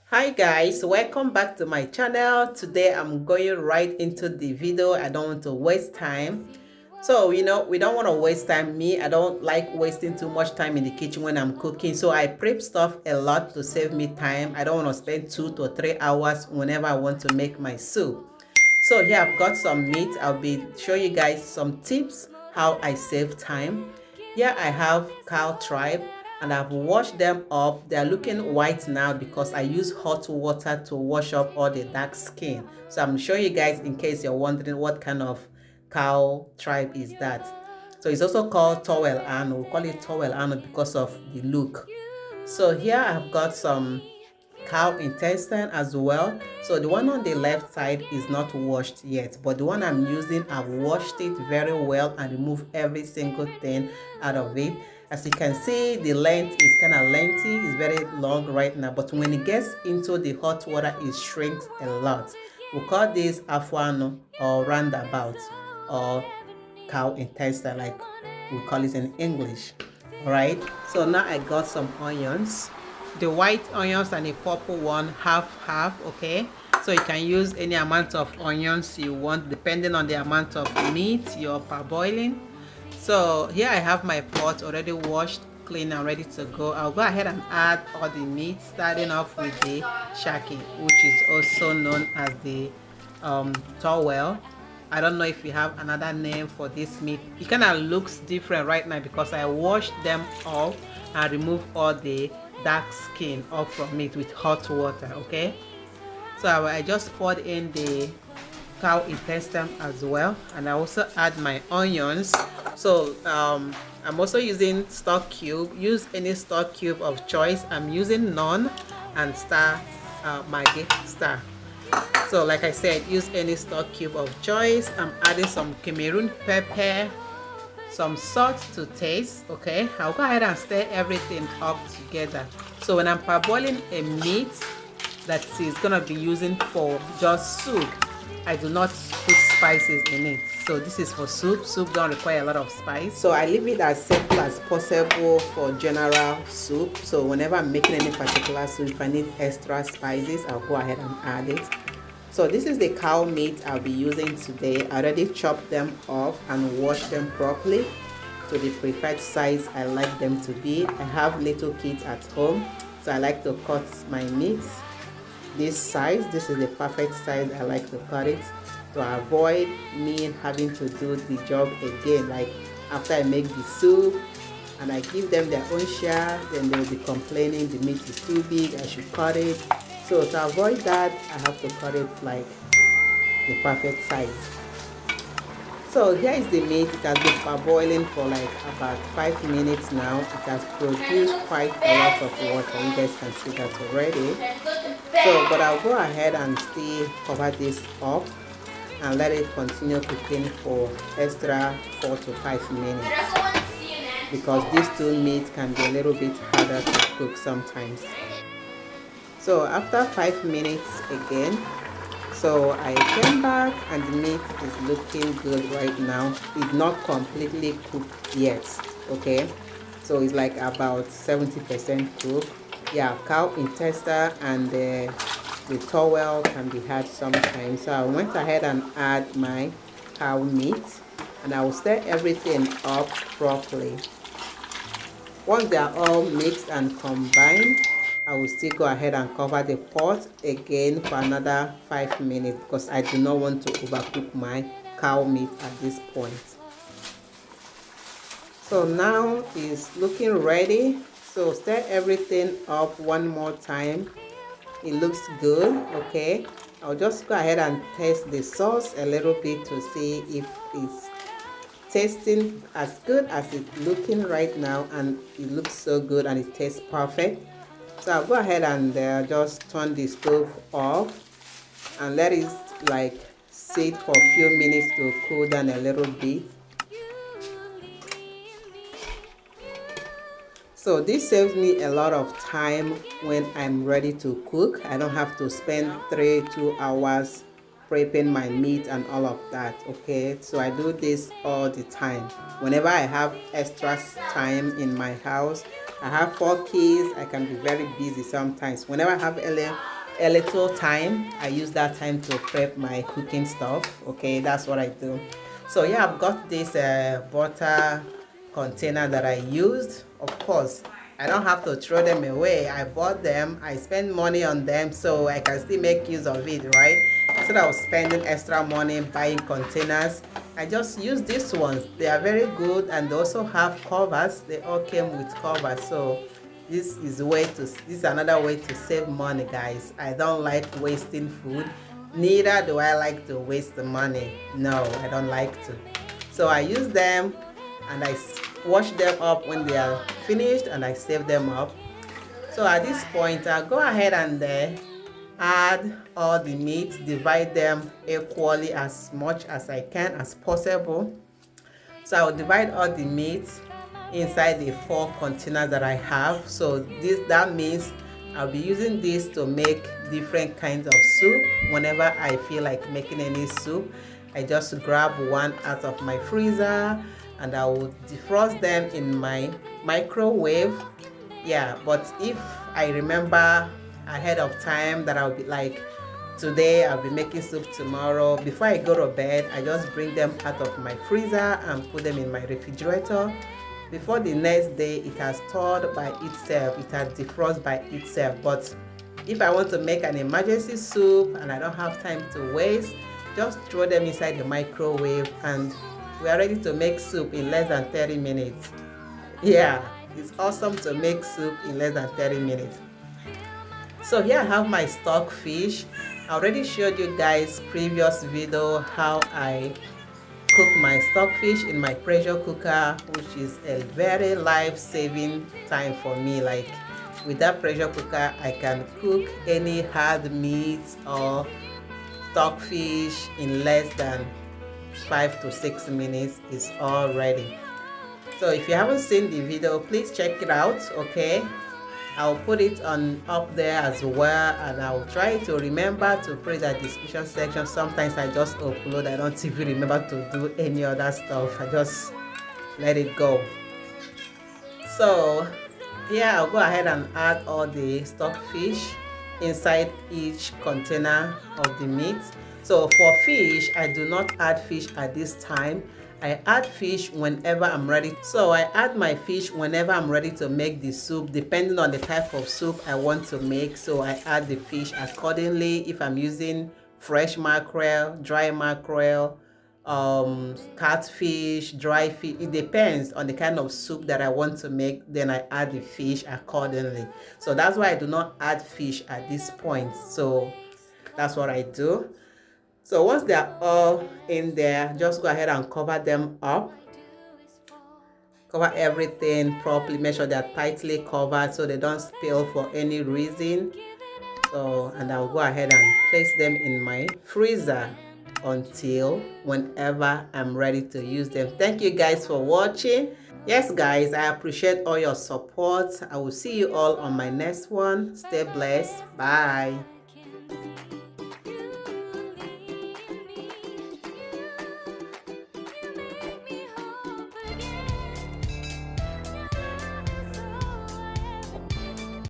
Hi guys, welcome back to my channel. Today I'm going right into the video. I don't want to waste time. So we don't want to waste time. I don't like wasting too much time in the kitchen when I'm cooking. So I prep stuff a lot to save me time. I don't want to spend 2 to 3 hours whenever I want to make my soup. So here I've got some meat. I'll be showing you guys some tips how I save time. Here I have cow tripe and I've washed them up. They're looking white now because I use hot water to wash up all the dark skin. So I'm showing you guys in case you're wondering what kind of cow tripe is that. So it's also called towel ano. We call it towel ano because of the look. So here I've got some cow intestine as well. So the one on the left side is not washed yet, but the one I'm using, I've washed it very well and removed every single thing out of it. As you can see, the length is kind of lengthy, it's very long right now, but when it gets into the hot water, it shrinks a lot. We call this afuano or roundabout or cow intestine, like we call it in English. All right, so now I got some onions, the white onions and the purple one, half, okay? So you can use any amount of onions you want depending on the amount of meat you're parboiling. So here I have my pot already washed, clean and ready to go. I'll go ahead and add all the meat, starting off with the shaki, which is also known as the towel. I don't know if you have another name for this meat. It kind of looks different right now because I washed them off and removed all the dark skin off from it with hot water, okay? So I just poured in the cow intestine as well, and I also add my onions. So I'm also using stock cube. Use any stock cube of choice. I'm using none and star Maggi star. So like I said, use any stock cube of choice. I'm adding some Cameroon pepper, some salt to taste, okay? I'll go ahead and stir everything up together. So when I'm parboiling a meat that is gonna be using for just soup, I do not put spices in it. So this is for soup. Soup don't require a lot of spice. So I leave it as simple as possible for general soup. So whenever I'm making any particular soup, if I need extra spices, I'll go ahead and add it. So this is the cow meat I'll be using today. I already chopped them up and washed them properly to the preferred size I like them to be. I have little kids at home, so I like to cut my meats this size. This is the perfect size I like to cut it to avoid me having to do the job again. Like after I make the soup and I give them their own share, then they'll be complaining the meat is too big, I should cut it. So to avoid that, I have to cut it like the perfect size. So here is the meat. It has been parboiling for like about 5 minutes now. It has produced quite a lot of water. You guys can see that already. So, but I'll go ahead and still cover this up and let it continue cooking for extra 4 to 5 minutes because these two meats can be a little bit harder to cook sometimes. So after 5 minutes again, so I came back and the meat is looking good right now. It's not completely cooked yet, okay? So it's like about 70% cooked. Yeah, cow intestine and the towel can be had sometimes. So I went ahead and add my cow meat and I will stir everything up properly. Once they are all mixed and combined, I will still go ahead and cover the pot again for another 5 minutes because I do not want to overcook my cow meat at this point. So now it's looking ready. So stir everything up one more time. It looks good, okay? I'll just go ahead and taste the sauce a little bit to see if it's tasting as good as it's looking right now, and it looks so good and it tastes perfect. So I'll go ahead and just turn the stove off and let it like sit for a few minutes to cool down a little bit. So this saves me a lot of time when I'm ready to cook. I don't have to spend 2 hours prepping my meat and all of that, okay? So I do this all the time. Whenever I have extra time in my house, I have 4 kids, I can be very busy sometimes. Whenever I have a little time. I use that time to prep my cooking stuff. Okay, that's what I do. So yeah, I've got this butter container that I used. Of course, I don't have to throw them away. I bought them, I spend money on them, so I can still make use of it, right? Instead of spending extra money buying containers, I just use these ones. They are very good, and they also have covers. They all came with covers. So this is another way to save money, guys. I don't like wasting food, neither do I like to waste the money. No, I don't like to. So I use them and I wash them up when they are finished, and I save them up. So at this point, I'll go ahead and add all the meat, divide them equally as much as I can as possible. So I'll divide all the meat inside the 4 containers that I have. So that means I'll be using this to make different kinds of soup. Whenever I feel like making any soup, I just grab one out of my freezer and I will defrost them in my microwave. Yeah, but if I remember ahead of time that I'll be like, today I'll be making soup tomorrow, before I go to bed, I just bring them out of my freezer and put them in my refrigerator. Before the next day, it has thawed by itself, it has defrosted by itself. But if I want to make an emergency soup and I don't have time to waste, just throw them inside the microwave and we are ready to make soup in less than 30 minutes. Yeah, it's awesome to make soup in less than 30 minutes. So here I have my stock fish. I already showed you guys previous video how I cook my stockfish in my pressure cooker, which is a very life-saving time for me. Like with that pressure cooker, I can cook any hard meats or stockfish in less than 5 to 6 minutes. It's all ready. So if you haven't seen the video, please check it out. Okay, I'll put it on up there as well, and I'll try to remember to put the description section. Sometimes I just upload, I don't even remember to do any other stuff. I just let it go. So here I'll go ahead and add all the stockfish inside each container of the meat. So for fish, I do not add fish at this time. I add fish whenever I'm ready. So I add my fish whenever I'm ready to make the soup, depending on the type of soup I want to make. So I add the fish accordingly. If I'm using fresh mackerel, dry mackerel, catfish, dry fish, it depends on the kind of soup that I want to make. Then I add the fish accordingly. So that's why I do not add fish at this point. So that's what I do. So once they are all in there, just go ahead and cover them up. Cover everything properly. Make sure they are tightly covered so they don't spill for any reason. So, and I'll go ahead and place them in my freezer until whenever I'm ready to use them. Thank you guys for watching. Yes guys, I appreciate all your support. I will see you all on my next one. Stay blessed. Bye.